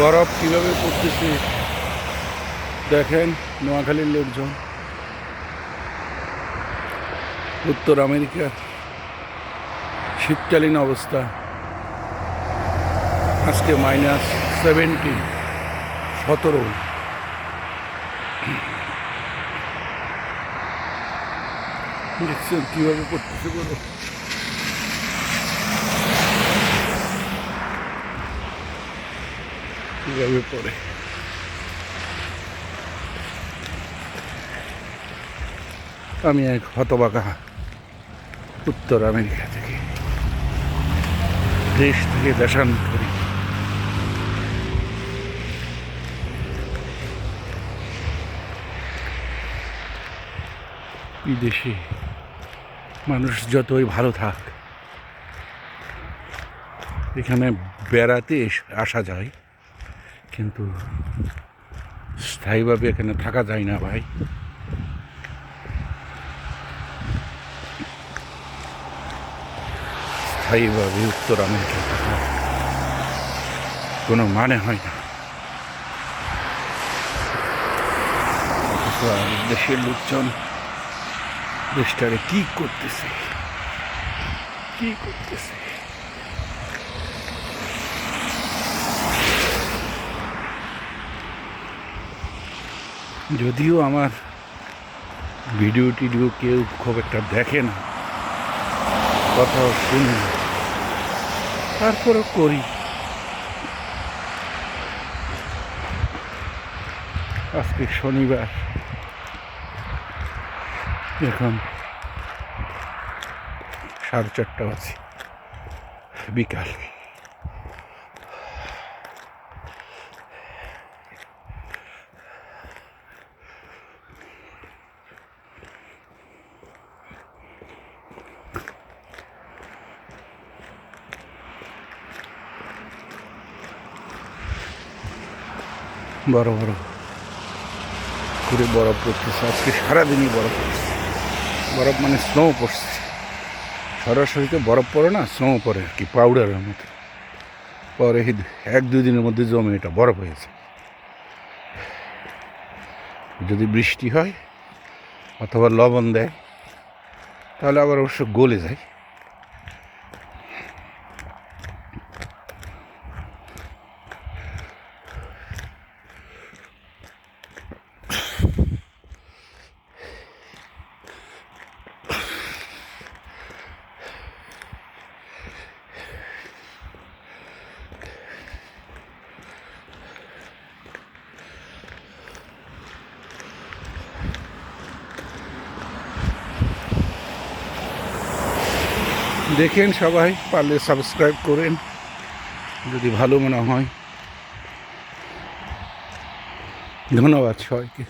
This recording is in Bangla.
বরফ কীভাবে পড়তেছে দেখেন। নোয়াখালীর লোকজন, উত্তর আমেরিকার শীতকালীন অবস্থা। আজকে -17, 17। দেখছেন কীভাবে পড়তেছে বলো। কীভাবে পড়ে। আমি এক হতবাগা উত্তর আমেরিকা থেকে, দেশ থেকে দেশান্তরী। বিদেশে মানুষ যতই ভালো থাক, এখানে বেড়াতে আসা যায়, কিন্তু স্থায়ীভাবে এখানে থাকা যায় না ভাই। স্থায়ীভাবে উত্তর আমেরিকায় থাকা কোনো মানে হয় না। দেশের লোকজন দেশটারে কি করতেছে, কি করতেছে। যদিও আমার ভিডিও টিডিও কেউ খুব একটা দেখে না, কথাও শুনি না, তারপরেও করি। আজকে শনিবার, এখন 4:30 বাজে, বিকাল। বড় বড় করে বরফ পড়তেছে, আজকে সারাদিনই বরফ পড়ছে। বরফ মানে স্নো পড়ছে, সরাসরিতে বরফ পড়ে না, স্নো পড়ে আর কি, পাউডারের মতো। পরে 1-2 দিনের মধ্যে জমে এটা বরফ হয়েছে। যদি বৃষ্টি হয় অথবা লবণ দেয় তাহলে আবার অবশ্য গলে যায়। দেখেন সবাই, পারলে সাবস্ক্রাইব করেন যদি ভালো মনে হয়। ধন্যবাদ সবাইকে।